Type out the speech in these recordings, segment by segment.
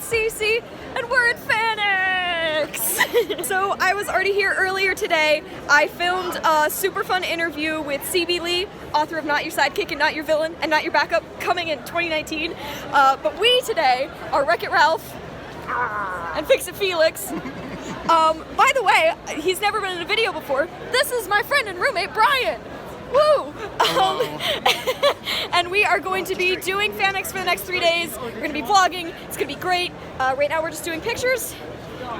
Cece, and we're at FanX! So I was already here earlier today. I filmed a super fun interview with C.B. Lee, author of Not Your Sidekick and Not Your Villain and Not Your Backup, coming in 2019. But we today are Wreck-It Ralph and Fix-It Felix. By the way, he's never been in a video before. This is my friend and roommate, Brian. Woo! And we are going to be doing FanX for the next 3 days. We're going to be vlogging. It's going to be great. Right now we're just doing pictures.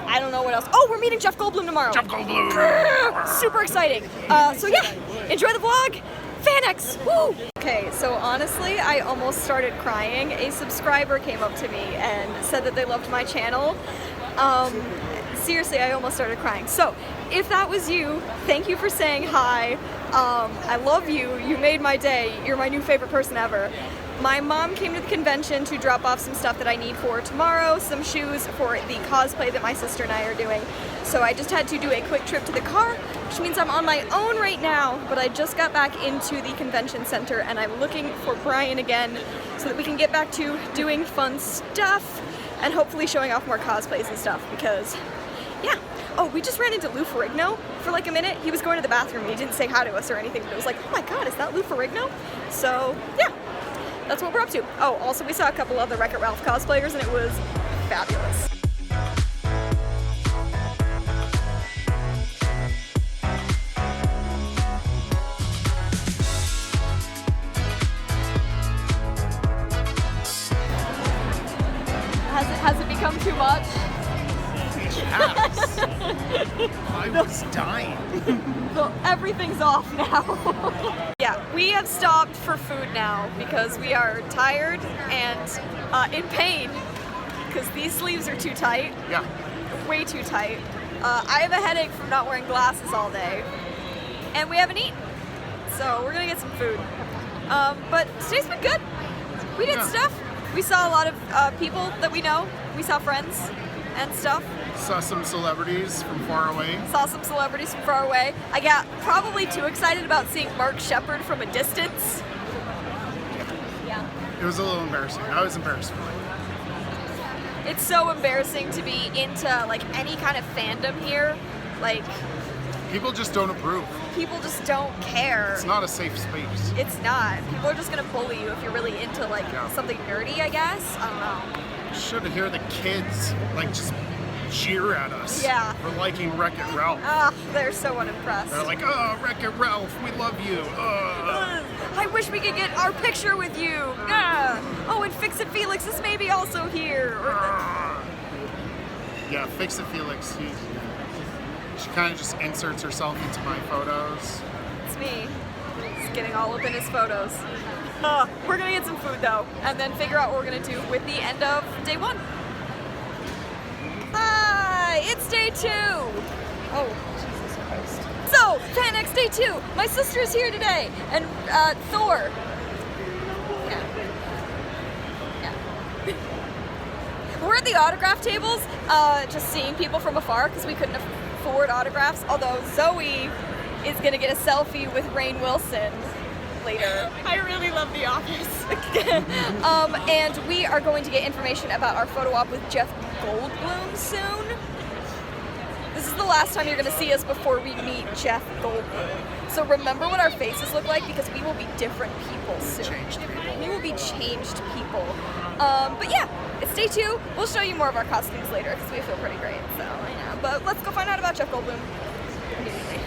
I don't know what else. Oh, we're meeting Jeff Goldblum tomorrow. Jeff Goldblum! Super exciting. So yeah, enjoy the vlog. FanX! Woo! Okay, so honestly, I almost started crying. A subscriber came up to me and said that they loved my channel. Seriously, I almost started crying. So, if that was you, thank you for saying hi. I love you. You made my day. You're my new favorite person ever. My mom came to the convention to drop off some stuff that I need for tomorrow, some shoes for the cosplay that my sister and I are doing. So I just had to do a quick trip to the car, which means I'm on my own right now, but I just got back into the convention center and I'm looking for Brian again so that we can get back to doing fun stuff and hopefully showing off more cosplays and stuff because, yeah. Oh, we just ran into Lou Ferrigno for like a minute. He was going to the bathroom and he didn't say hi to us or anything, but it was like, oh my god, is that Lou Ferrigno? So, yeah, that's what we're up to. Oh, also we saw a couple of the Wreck-It Ralph cosplayers and it was fabulous. Has it become too much? Yes. I was dying. Everything's off now. Yeah, we have stopped for food now because we are tired and in pain because these sleeves are too tight. Yeah. Way too tight. I have a headache from not wearing glasses all day and we haven't eaten. So we're gonna get some food. But today's been good. We did stuff. We saw a lot of people that we know. We saw friends and stuff. Saw some celebrities from far away. Saw some celebrities from far away. I got probably too excited about seeing Mark Shepard from a distance. Yeah. It was a little embarrassing. I was embarrassed for it. It's so embarrassing to be into like any kind of fandom here. Like, people just don't approve. People just don't care. It's not a safe space. It's not. People are just gonna bully you if you're really into like something nerdy, I guess. I don't know. You should hear the kids like just cheer at us for liking Wreck-It Ralph. Ah, they're so unimpressed. They're like, oh, Wreck-It Ralph, we love you. I wish we could get our picture with you. Oh, and Fix-It Felix is maybe also here. Yeah, Fix-It Felix. She kind of just inserts herself into my photos. It's me. Just getting all up in his photos. We're gonna get some food though, and then figure out what we're gonna do with the end of day 1. Hi, it's day 2. Oh, Jesus Christ. So, FanX day 2. My sister is here today, and Thor. Yeah. We're at the autograph tables, just seeing people from afar because we couldn't afford autographs. Although Zoe is gonna get a selfie with Rainn Wilson later. I really love The Office. And we are going to get information about our photo op with Jeff Goldblum soon. This is the last time you're going to see us before we meet Jeff Goldblum. So remember what our faces look like because we will be different people soon. We will be changed people. But yeah, it's day 2. We'll show you more of our costumes later because we feel pretty great. So yeah, but let's go find out about Jeff Goldblum immediately.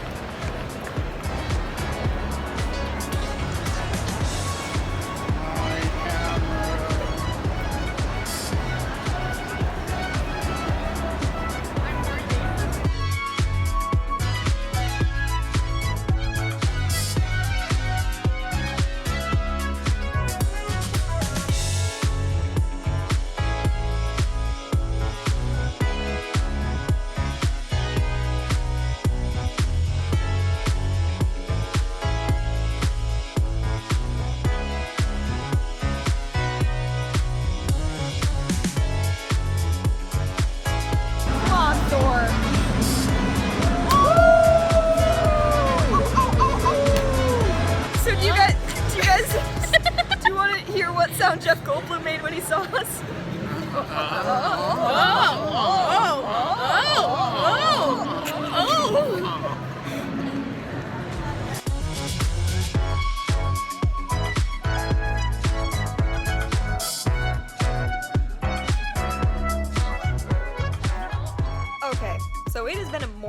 Jeff Goldblum made when he saw us.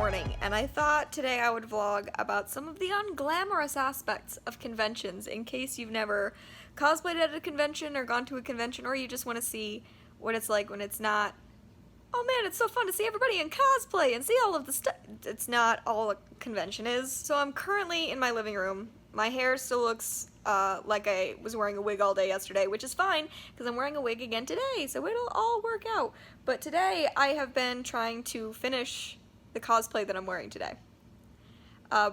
morning, and I thought today I would vlog about some of the unglamorous aspects of conventions in case you've never cosplayed at a convention or gone to a convention, or you just want to see what it's like when it's not, oh man, it's so fun to see everybody in cosplay and see all of the stuff. It's not all a convention is. So I'm currently in my living room. My hair still looks like I was wearing a wig all day yesterday, which is fine because I'm wearing a wig again today, so it'll all work out. But today I have been trying to finish the cosplay that I'm wearing today.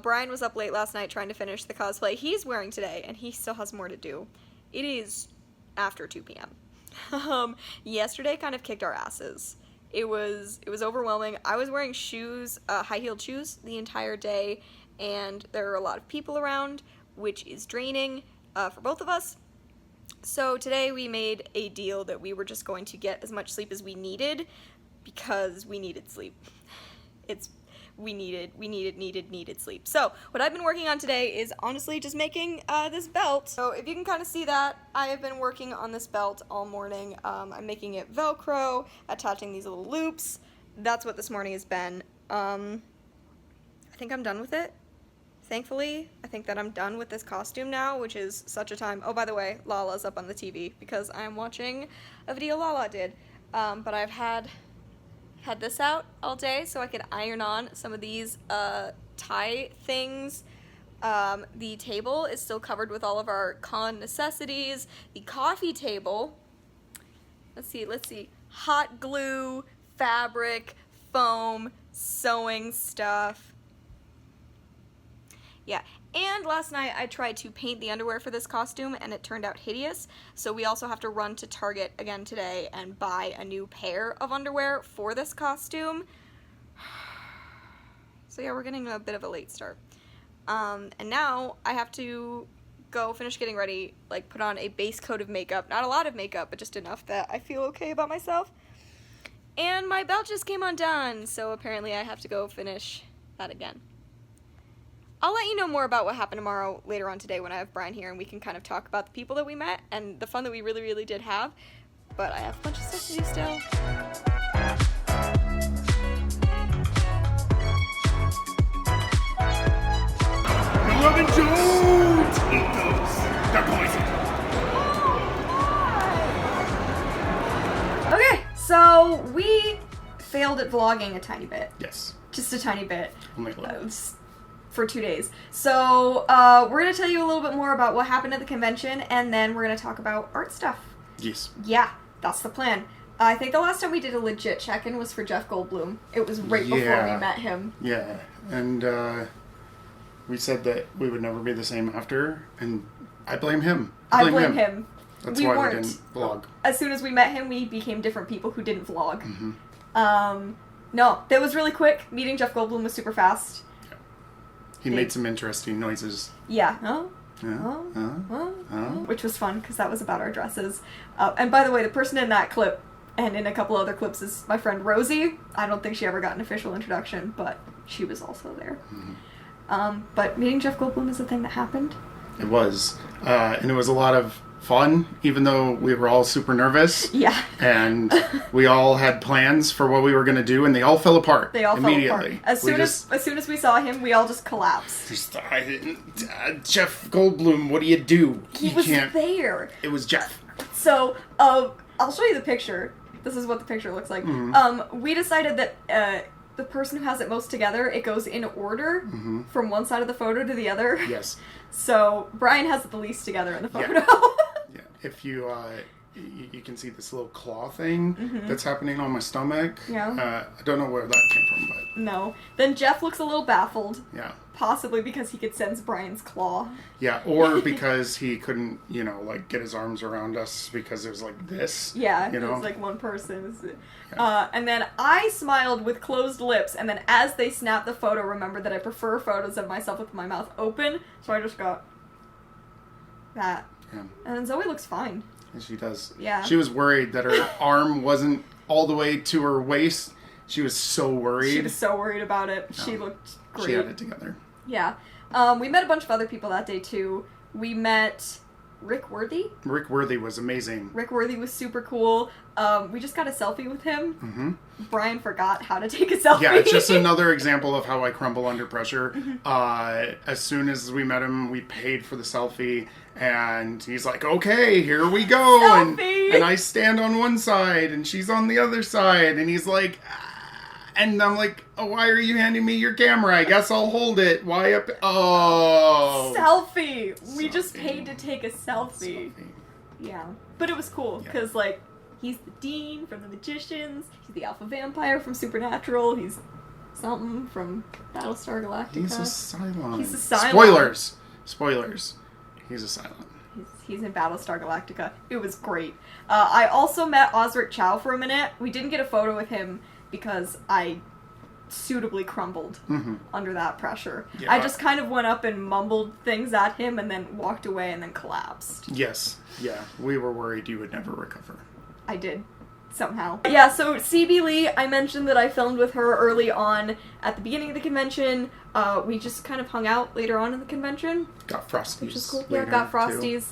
Brian was up late last night trying to finish the cosplay he's wearing today, and he still has more to do. It is after 2 p.m. Yesterday kind of kicked our asses. It was overwhelming. I was wearing shoes, high-heeled shoes, the entire day, and there are a lot of people around, which is draining for both of us. So today we made a deal that we were just going to get as much sleep as we needed because we needed sleep. We needed sleep. So what I've been working on today is honestly just making this belt. So if you can kind of see that, I have been working on this belt all morning. I'm making it Velcro, attaching these little loops. That's what this morning has been. I think I'm done with it. Thankfully, I think that I'm done with this costume now, which is such a time. Oh, by the way, Lala's up on the TV because I'm watching a video Lala did. But I've had this out all day so I could iron on some of these tie things. The table is still covered with all of our con necessities. The coffee table, let's see, hot glue, fabric, foam, sewing stuff. Yeah, and last night I tried to paint the underwear for this costume and it turned out hideous, so we also have to run to Target again today and buy a new pair of underwear for this costume. So yeah, we're getting a bit of a late start. And now I have to go finish getting ready, like put on a base coat of makeup, not a lot of makeup, but just enough that I feel okay about myself. And my belt just came undone, so apparently I have to go finish that again. I'll let you know more about what happened tomorrow later on today when I have Brian here and we can kind of talk about the people that we met and the fun that we really, really did have. But I have a bunch of stuff to do still. No, Robin, don't eat those. They're poison. Okay, so we failed at vlogging a tiny bit. Yes. Just a tiny bit. Oh my God. For 2 days. So we're going to tell you a little bit more about what happened at the convention, and then we're going to talk about art stuff. Yes. Yeah, that's the plan. I think the last time we did a legit check-in was for Jeff Goldblum. It was right before we met him. Yeah, and we said that we would never be the same after, and I blame him. I blame him. That's why we didn't vlog. As soon as we met him, we became different people who didn't vlog. Mm-hmm. No, that was really quick. Meeting Jeff Goldblum was super fast. He made some interesting noises. Yeah. Which was fun, because that was about our dresses. And by the way, the person in that clip, and in a couple other clips, is my friend Rosie. I don't think she ever got an official introduction, but she was also there. Mm-hmm. But meeting Jeff Goldblum is a thing that happened. It was. And it was a lot of fun, even though we were all super nervous. Yeah. And we all had plans for what we were going to do, and they all fell apart. They all immediately. Fell apart. As soon as we saw him, we all just collapsed. Jeff Goldblum, what do you do? He was there. It was Jeff. So, I'll show you the picture. This is what the picture looks like. Mm-hmm. We decided that the person who has it most together, it goes in order from one side of the photo to the other. Yes. So Brian has it the least together in the photo. Yeah. Yeah. If you can see this little claw thing that's happening on my stomach. Yeah. I don't know where that came from, but no. Then Jeff looks a little baffled. Yeah. Possibly because he could sense Brian's claw. Yeah, or because he couldn't, get his arms around us because it was like this. Yeah, it was like one person. Yeah. And then I smiled with closed lips, and then as they snapped the photo, remembered that I prefer photos of myself with my mouth open, so I just got that. Yeah. And then Zoe looks fine. And she does. Yeah. She was worried that her arm wasn't all the way to her waist. She was so worried. She was so worried about it. No. She looked great. She had it together. Yeah. We met a bunch of other people that day, too. We met Rick Worthy. Rick Worthy was amazing. Rick Worthy was super cool. We just got a selfie with him. Mm-hmm. Brian forgot how to take a selfie. Yeah, it's just another example of how I crumble under pressure. As soon as we met him, we paid for the selfie, and he's like, okay, here we go. And I stand on one side, and she's on the other side, and he's like... And I'm like, oh, why are you handing me your camera? I guess I'll hold it. Why up? Oh. Selfie. We just paid to take a selfie. Yeah. But it was cool because, like, he's the Dean from The Magicians. He's the Alpha Vampire from Supernatural. He's something from Battlestar Galactica. He's a Cylon. He's a Cylon. Spoilers. He's a Cylon. He's in Battlestar Galactica. It was great. I also met Osric Chow for a minute. We didn't get a photo with him because I suitably crumbled under that pressure. Yeah. I just kind of went up and mumbled things at him and then walked away and then collapsed. Yes. Yeah. We were worried you would never recover. I did. Somehow. Yeah, so CB Lee, I mentioned that I filmed with her early on at the beginning of the convention. We just kind of hung out later on in the convention. Got Frosties. Which is cool. Yeah, got Frosties.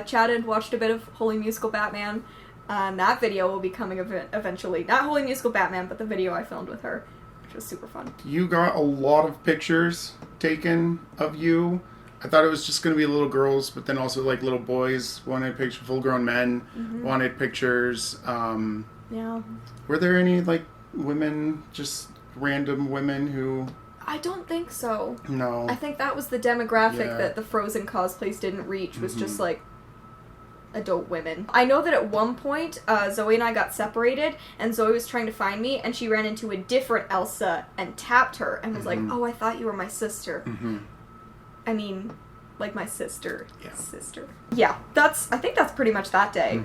Chatted, watched a bit of Holy Musical Batman. And that video will be coming eventually. Not Holy Musical Batman, but the video I filmed with her, which was super fun. You got a lot of pictures taken of you. I thought it was just going to be little girls, but then also like little boys wanted pictures, full-grown men wanted pictures. Yeah. Were there any like women, just random women who... I don't think so. No. I think that was the demographic that the Frozen cosplays didn't reach, was just like adult women. I know that at one point, Zoe and I got separated, and Zoe was trying to find me, and she ran into a different Elsa and tapped her, and was like, oh, I thought you were my sister. I mean, like my sister. Sister. Yeah, I think that's pretty much that day.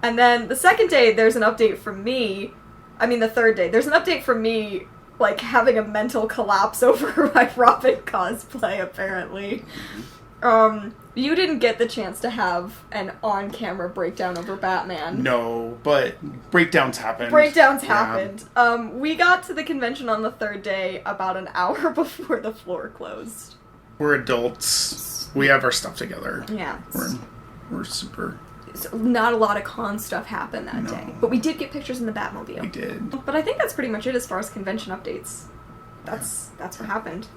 And then the second day, there's an update from me. I mean, the third day, there's an update from me, like, having a mental collapse over my Robin cosplay, apparently. You didn't get the chance to have an on-camera breakdown over Batman. No, but breakdowns happened. Happened. We got to the convention on the third day about an hour before the floor closed. We're adults. We have our stuff together. Yeah. We're super... So not a lot of con stuff happened that day. But we did get pictures in the Batmobile. We did. But I think that's pretty much it as far as convention updates. That's what happened.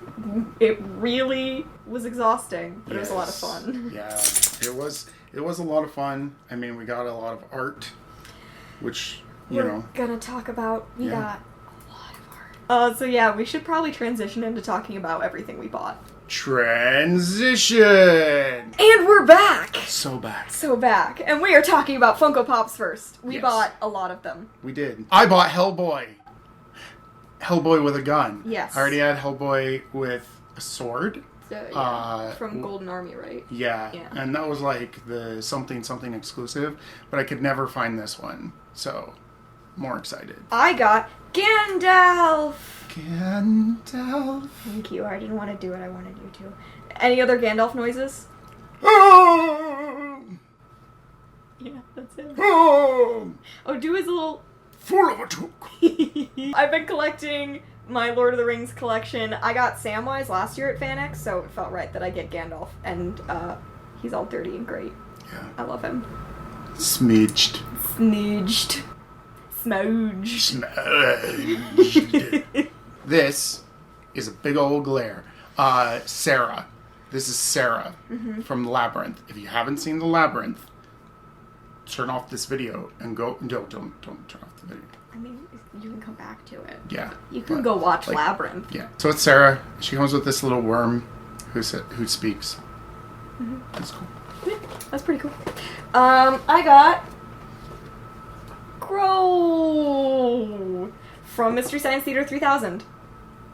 It really was exhausting, but it was a lot of fun. Yeah, it was a lot of fun. I mean, we got a lot of art, which, we're gonna talk about. We got a lot of art. So yeah, we should probably transition into talking about everything we bought. Transition! And we're back! So back. And we are talking about Funko Pops first. We bought a lot of them. We did. I bought Hellboy. Hellboy with a gun. Yes. I already had Hellboy with a sword. From Golden Army, right? Yeah. And that was like the something exclusive, but I could never find this one. So, more excited. I got Gandalf! Gandalf. Thank you. I didn't want to do it. I wanted you to. Any other Gandalf noises? Oh! Yeah, that's it. Oh! Oh, do his little... Full of a took. I've been collecting my Lord of the Rings collection. I got Samwise last year at FanX, so it felt right that I get Gandalf. And he's all dirty and great. Yeah. I love him. Smidged. Smudged. This is a big old glare. Sarah. This is Sarah from Labyrinth. If you haven't seen The Labyrinth, turn off this video and go. No, don't turn off the video. I mean, you can come back to it. Yeah. You can go watch Labyrinth. Yeah. So it's Sarah. She comes with this little worm who speaks. That's cool. Yeah, that's pretty cool. I got Crow from Mystery Science Theater 3000.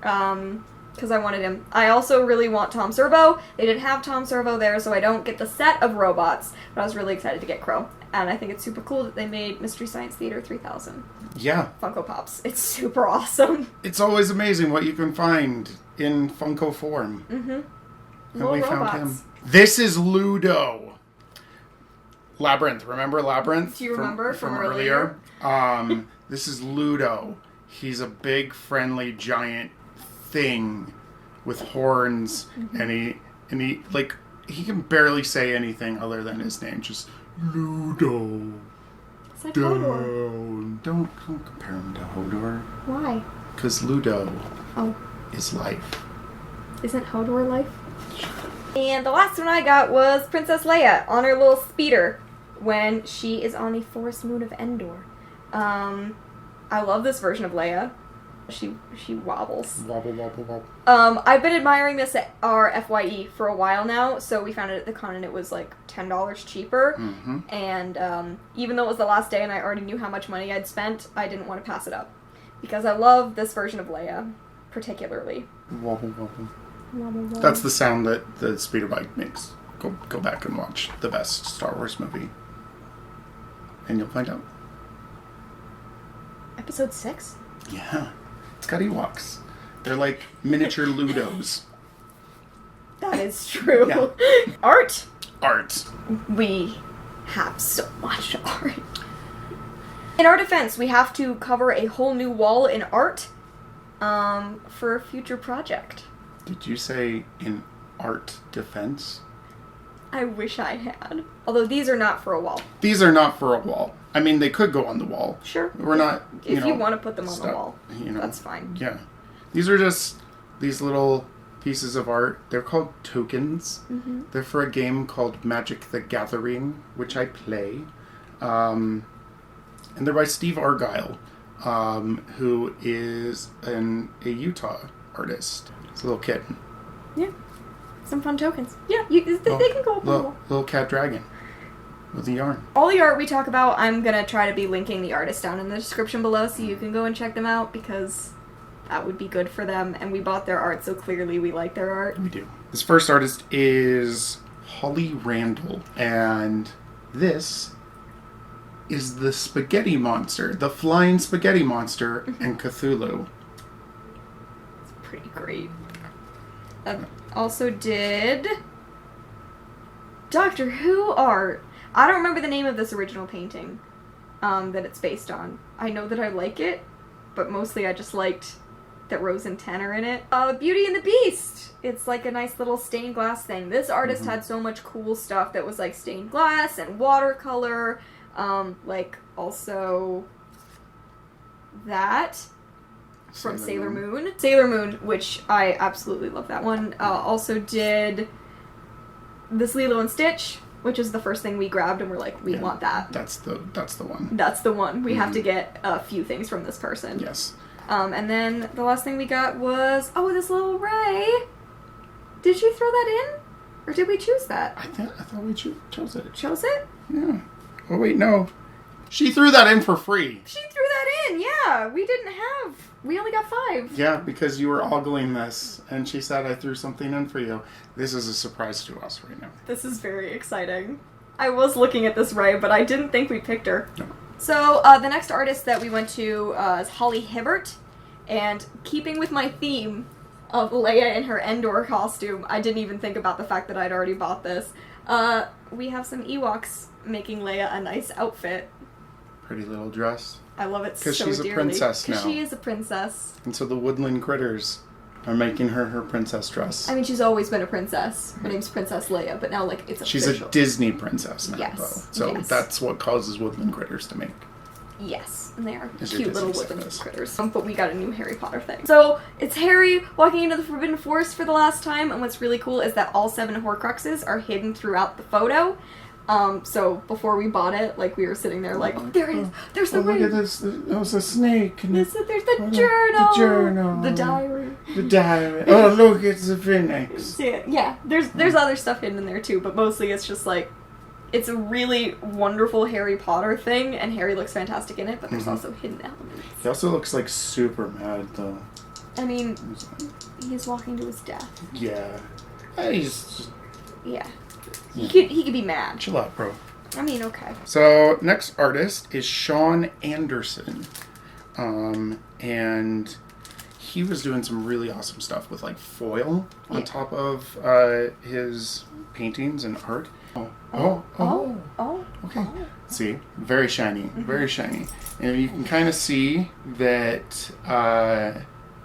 Because I wanted him. I also really want Tom Servo. They didn't have Tom Servo there, so I don't get the set of robots. But I was really excited to get Crow. And I think it's super cool that they made Mystery Science Theater 3000. Yeah. Funko Pops. It's super awesome. It's always amazing what you can find in Funko form. And we found him. This is Ludo. Labyrinth. Remember Labyrinth? Do you remember from earlier? This is Ludo. He's a big, friendly, giant thing with horns, and he he can barely say anything other than his name. Just Ludo. It's like Hodor. Don't compare him to Hodor. Why? Because Ludo Oh. is life. Isn't Hodor life? And the last one I got was Princess Leia on her little speeder when she is on the forest moon of Endor. I love this version of Leia. She wobbles. Wobble, wobble, wobble. I've been admiring this at our FYE for a while now, so we found it at the con and it was like $10 cheaper. Mm-hmm. And even though it was the last day and I already knew how much money I'd spent, I didn't want to pass it up. Because I love this version of Leia, particularly. Wobble, wobble. Wobble, wobble. That's the sound that the speeder bike makes. Go back and watch the best Star Wars movie. And you'll find out. Episode 6? Yeah. It's got Ewoks. They're like miniature Ludos. That is true. Yeah. Art. Art. We have so much art. In our defense, we have to cover a whole new wall in art for a future project. Did you say in art defense? I wish I had. Although these are not for a wall. These are not for a wall. I mean, they could go on the wall. Sure. We're not, If you want to put them on the stuff, wall, that's fine. Yeah. These are just these little pieces of art. They're called tokens. Mm-hmm. They're for a game called Magic the Gathering, which I play. And they're by Steve Argyle, who is a Utah artist. It's a little kitten. Yeah. Some fun tokens. Yeah, they can go up on the wall. Little cat dragon with a yarn. All the art we talk about, I'm going to try to be linking the artists down in the description below so you can go and check them out because that would be good for them. And we bought their art, so clearly we like their art. We do. This first artist is Holly Randall, and this is the spaghetti monster, the flying spaghetti monster, and Cthulhu. It's pretty great. Also did Doctor Who art. I don't remember the name of this original painting that it's based on. I know that I like it, but mostly I just liked that Rose and Ten are in it. Beauty and the Beast. It's like a nice little stained glass thing. This artist had so much cool stuff that was like stained glass and watercolor. Like also that from Sailor Moon. Sailor Moon, which I absolutely love that one. Also did this Lilo and Stitch, which is the first thing we grabbed and we're like, we want that. That's the one. That's the one. We have to get a few things from this person. Yes. And then the last thing we got was, this little Ray. Did you throw that in? Or did we choose that? I thought we chose it. Chose it? Yeah. Oh wait, no. She threw that in for free. She threw that in, yeah. We only got 5. Yeah, because you were ogling this, and she said I threw something in for you. This is a surprise to us right now. This is very exciting. I was looking at this Ray, but I didn't think we picked her. No. So, the next artist that we went to is Holly Hibbert, and keeping with my theme of Leia in her Endor costume, I didn't even think about the fact that I'd already bought this. We have some Ewoks making Leia a nice outfit. Pretty little dress. I love it so dearly. Because she's a princess now. Because she is a princess. And so the woodland critters are making her princess dress. I mean, she's always been a princess. Her name's Princess Leia, but now, like, it's She's official. a Disney princess now, Yes. though. So Yes. that's what causes woodland critters to make. Yes, and they are Is your cute little Disney woodland stuff. critters. But we got a new Harry Potter thing. So, it's Harry walking into the Forbidden Forest for the last time, and what's really cool is that all 7 Horcruxes are hidden throughout the photo. So before we bought it, like, we were sitting there like, there it is, there's the ring. Look at this, that was a snake. And There's the journal. The journal. The diary. The diary. Oh, look, it's a FanX. Yeah, there's other stuff hidden in there too, but mostly it's just like, it's a really wonderful Harry Potter thing, and Harry looks fantastic in it, but there's also hidden elements. He also looks like super mad, though. I mean, he's walking to his death. Yeah. He's just... Yeah. He could be mad. Chill out, bro. I mean, okay. So, next artist is Sean Anderson. And he was doing some really awesome stuff with, like, foil on top of his paintings and art. Okay. See, very shiny, very shiny. And you can kind of see that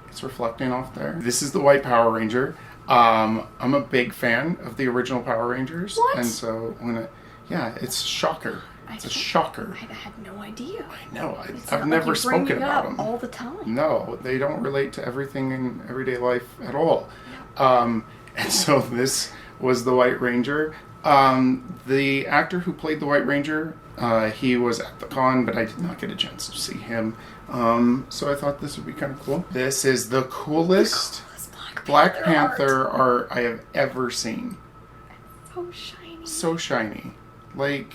it's reflecting off there. This is the White Power Ranger. I'm a big fan of the original Power Rangers. What? And so it's a shocker. It's a shocker. I had no idea. I know. I've never spoken about them all the time. No, they don't relate to everything in everyday life at all. And so this was the White Ranger. The actor who played the White Ranger, he was at the con, but I did not get a chance to see him. So I thought this would be kind of cool. This is the coolest Black Panther art I have ever seen. So shiny. So shiny. Like,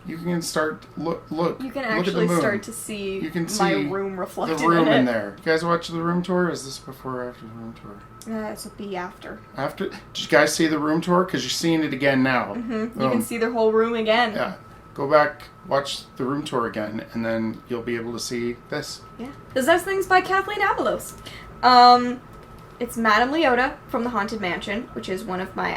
you can start, look. You can actually start to see, my room reflected the room in it. in there. You guys watch the room tour? Is this before or after the room tour? This will be after. After? Did you guys see the room tour? Because you're seeing it again now. Mm-hmm. You can see their whole room again. Yeah. Go back, watch the room tour again, and then you'll be able to see this. Yeah. This next thing's by Kathleen Avalos. It's Madame Leota from the Haunted Mansion, which is one of my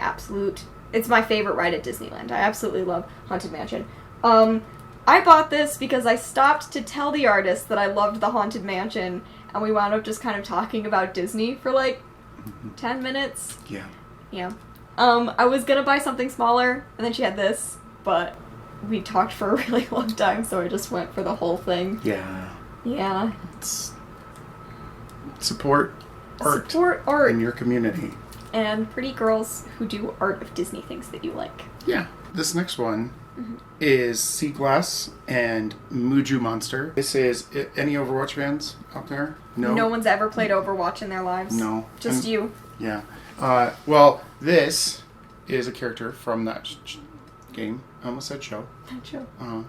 it's my favorite ride at Disneyland. I absolutely love Haunted Mansion. I bought this because I stopped to tell the artist that I loved the Haunted Mansion, and we wound up just kind of talking about Disney for like 10 minutes. Yeah. Yeah. I was gonna buy something smaller, and then she had this, but we talked for a really long time, so I just went for the whole thing. Yeah. Yeah. Support art. Support art. In your community. And pretty girls who do art of Disney things that you like. Yeah. This next one is Sea Glass and Muju Monster. This is, any Overwatch fans out there? No? No one's ever played Overwatch in their lives. No. Just you. Yeah. Well, this is a character from that game. I almost said show. Show.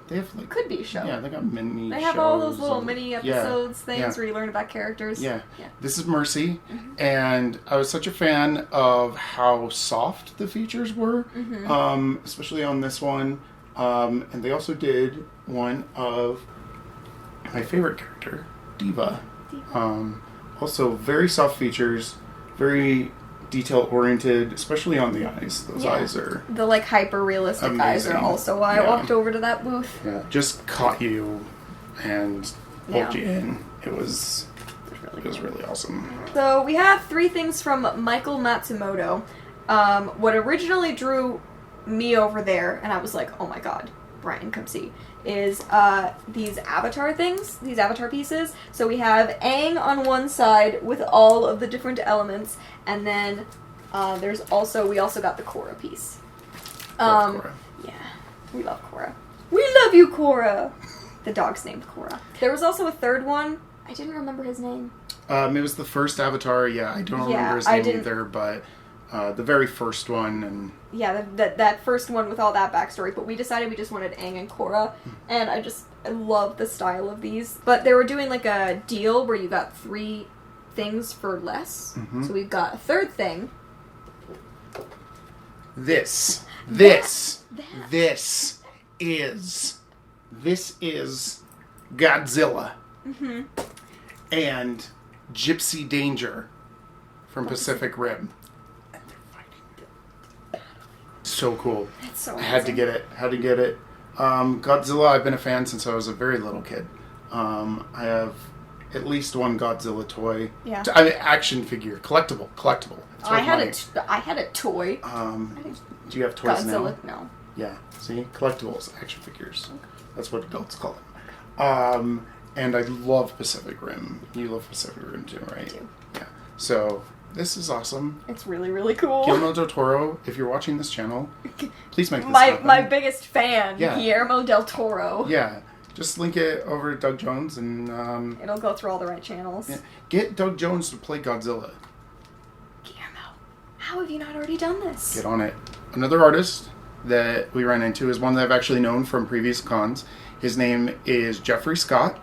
They have like... Could be a show. Yeah, they got mini They have shows all those little mini episodes, things yeah. where you learn about characters. Yeah. This is Mercy, and I was such a fan of how soft the features were, especially on this one. And they also did one of my favorite character, Diva. Also very soft features, very detail-oriented, especially on the eyes. Those eyes are the like hyper-realistic eyes are also why I walked over to that booth. Yeah, just caught you and pulled you in. It was really awesome. So we have 3 things from Michael Matsumoto. What originally drew me over there, and I was like, oh my god, Brian, come see, is these avatar things, these avatar pieces. So we have Aang on one side with all of the different elements, and then we also got the Korra piece. Love Korra. Yeah, we love Korra. We love you, Korra! The dog's named Korra. There was also a third one. I didn't remember his name. It was the first Avatar. Yeah, I don't remember his name either, but the very first one. And yeah, that first one with all that backstory. But we decided we just wanted Aang and Korra, and I love the style of these. But they were doing like a deal where you got 3 things for less. So we've got a third thing. This is Godzilla and Gypsy Danger from Pacific Rim. And they're fighting. So cool. It's so I had to get it. Godzilla, I've been a fan since I was a very little kid. I have at least one Godzilla toy. Yeah. Action figure. Collectible. I had a toy. Do you have toys Godzilla? now? No. Yeah. See? Collectibles. Action figures. Okay. That's what adults call them. And I love Pacific Rim. You love Pacific Rim too, right? I do. Yeah. So, this is awesome. It's really, really cool. Guillermo del Toro, if you're watching this channel, please make this happen. My biggest fan, Guillermo del Toro. Yeah. Just link it over to Doug Jones and... it'll go through all the right channels. Yeah. Get Doug Jones to play Godzilla. Guillermo, how have you not already done this? Get on it. Another artist that we ran into is one that I've actually known from previous cons. His name is Jeffrey Scott,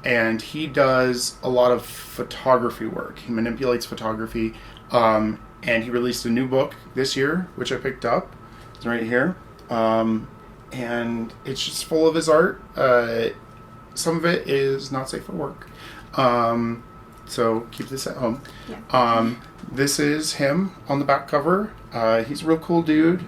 and he does a lot of photography work. He manipulates photography, and he released a new book this year, which I picked up. It's right here. And it's just full of his art. Some of it is not safe for work. So keep this at home. Yeah. This is him on the back cover. He's a real cool dude.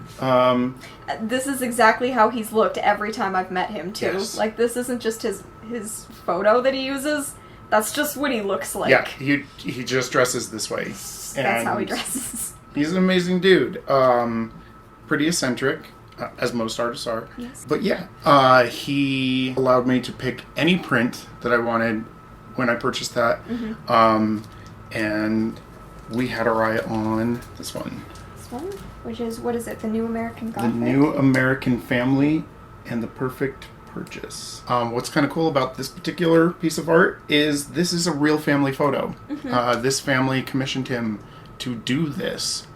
This is exactly how he's looked every time I've met him, too. Yes. Like, this isn't just his photo that he uses. That's just what he looks like. Yeah, he just dresses this way. That's how he dresses. He's an amazing dude. Pretty eccentric, as most artists are. Yes. But yeah, he allowed me to pick any print that I wanted when I purchased that. And we had our eye on this one. This one? Which is, what is it? The New American Gothic? The New American Family and the Perfect Purchase. What's kind of cool about this particular piece of art is this is a real family photo. This family commissioned him to do this.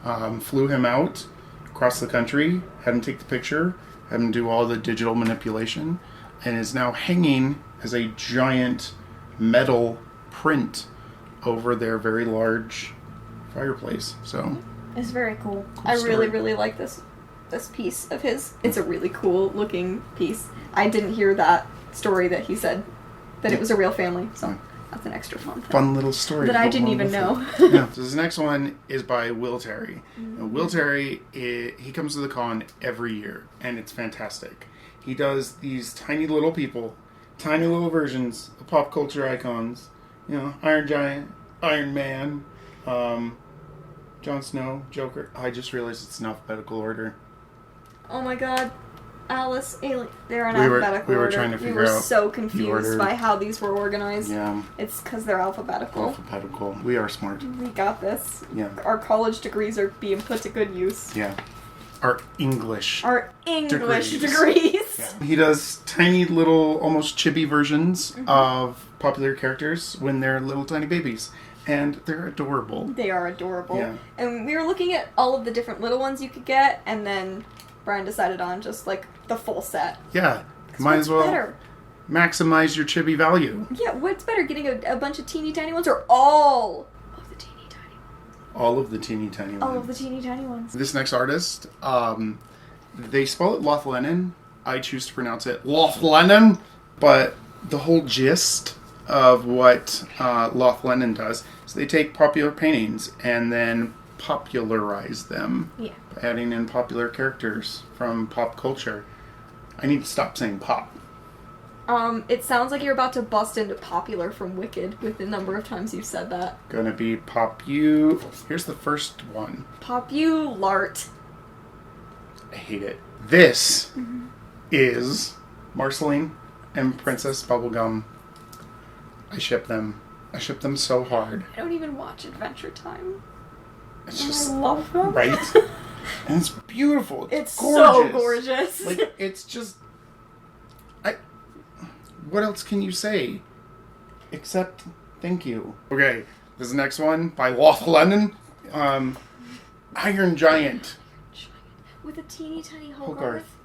Flew him out across the country, had him take the picture, had him do all the digital manipulation, and is now hanging as a giant metal print over their very large fireplace. So it's very cool. Cool I story. really like this piece of his. It's a really cool looking piece. I didn't hear that story that he said that it was a real family, so that's an extra fun thing. Fun little story. That I didn't even know. Yeah. So this next one is by Will Terry. And Will Terry, he comes to the con every year, and it's fantastic. He does these tiny little people, tiny little versions of pop culture icons. You know, Iron Giant, Iron Man, Jon Snow, Joker. I just realized it's in alphabetical order. Oh my god. Alice, Alien. They're in We were alphabetical order. trying to figure we were out so the confused order. by how these were organized. Yeah. It's because they're alphabetical. Alphabetical. We are smart. We got this. Yeah. Our college degrees are being put to good use. Yeah. Our English. Our English Degrees. degrees. Yeah. He does tiny little, almost chibi versions of popular characters when they're little tiny babies. And they're adorable. They are adorable. Yeah. And we were looking at all of the different little ones you could get, and then Brian decided on just like the full set. Yeah. Might as well Better? maximize your chibi value. Yeah, what's better, getting a bunch of teeny tiny ones or all of the teeny tiny ones? All of the teeny tiny ones. All of the teeny tiny ones. This next artist, they spell it Lothlenin. I choose to pronounce it Lothlenin. But the whole gist of what Lothlenin does is they take popular paintings and then popularize them. Yeah. By adding in popular characters from pop culture. I need to stop saying pop. It sounds like you're about to bust into popular from Wicked with the number of times you've said that. Gonna be Here's the first one. Populart. I hate it. This is Marceline and Princess Bubblegum. I ship them. I ship them so hard. I don't even watch Adventure Time. It's And just I love them. right. And it's beautiful. It's gorgeous. so gorgeous. Like it's just. What else can you say? Except thank you. Okay, this is the next one by Lothlenin. Iron Giant. With a teeny tiny Hogarth. Hogarth.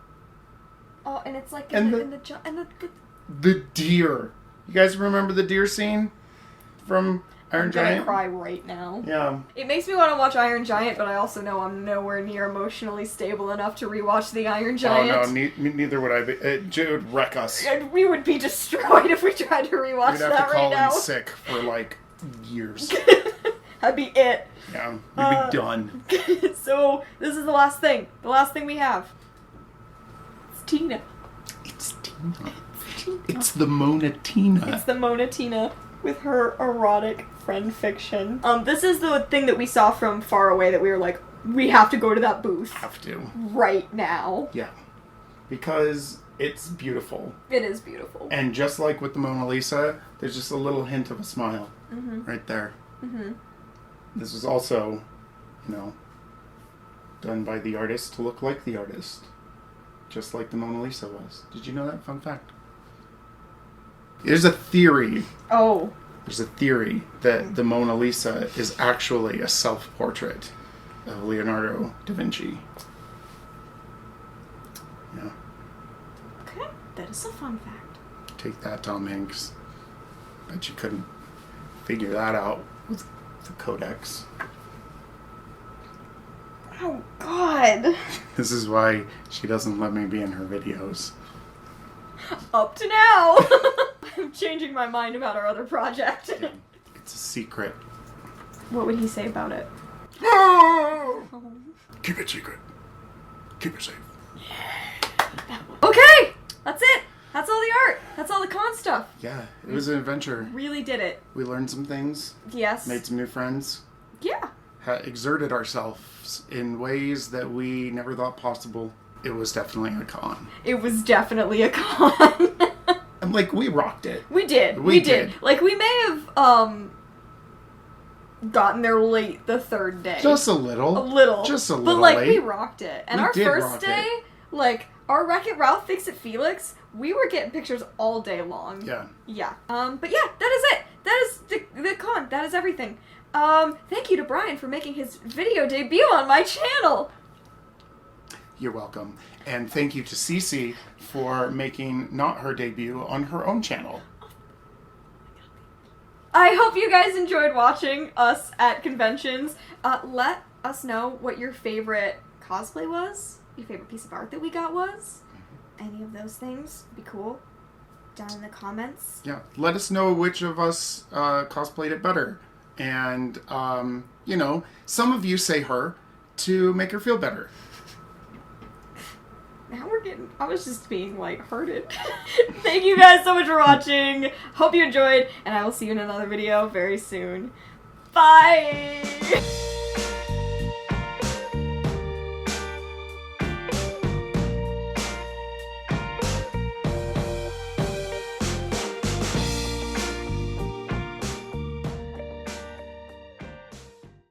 Oh, and it's like And the deer. You guys remember the deer scene from Iron I'm Giant? gonna cry right now. Yeah. It makes me want to watch Iron Giant, but I also know I'm nowhere near emotionally stable enough to rewatch the Iron Giant. Oh no, neither would I be. It would wreck us. And we would be destroyed if we tried to rewatch We'd have that to call right now. in sick for like years. That'd be it. Yeah, we'd be done. So this is the last thing. The last thing we have. It's Tina. It's Tina. It's the Mona Tina. It's the Mona Tina with her erotic friend fiction. This is the thing that we saw from far away that we were like, we have to go to that booth. Have to. Right now. Yeah. Because it's beautiful. It is beautiful. And just like with the Mona Lisa, there's just a little hint of a smile right there. This was also, done by the artist to look like the artist. Just like the Mona Lisa was. Did you know that? Fun fact. There's a theory. Oh. There's a theory that the Mona Lisa is actually a self-portrait of Leonardo da Vinci. Yeah. Okay. That is a fun fact. Take that, Tom Hanks. Bet you couldn't figure that out with the codex. Oh, God. This is why she doesn't let me be in her videos. Up to now. I'm changing my mind about our other project. Yeah. It's a secret. What would he say about it? Keep it secret. Keep it safe. Okay! That's it! That's all the art! That's all the con stuff! Yeah, it was an adventure. Really did it. We learned some things, Yes. made some new friends, Yeah. exerted ourselves in ways that we never thought possible. It was definitely a con. It was definitely a con. And like, we rocked it. We did. We did. Like, we may have gotten there late the third day. Just a little. A little. Just a little. But like, late. we rocked it. And our first day, like, our Wreck-It Ralph Fix It Felix, we were getting pictures all day long. Yeah. Yeah. But yeah, that is it. That is the con. That is everything. Thank you to Brian for making his video debut on my channel. You're welcome. And thank you to Cece for making not her debut on her own channel. I hope you guys enjoyed watching us at conventions. Let us know what your favorite cosplay was, your favorite piece of art that we got was. Any of those things would be cool. Down in the comments. Yeah, let us know which of us cosplayed it better. And, you know, some of you say her to make her feel better. Now we're getting... I was just being lighthearted. Thank you guys so much for watching. Hope you enjoyed, and I will see you in another video very soon. Bye!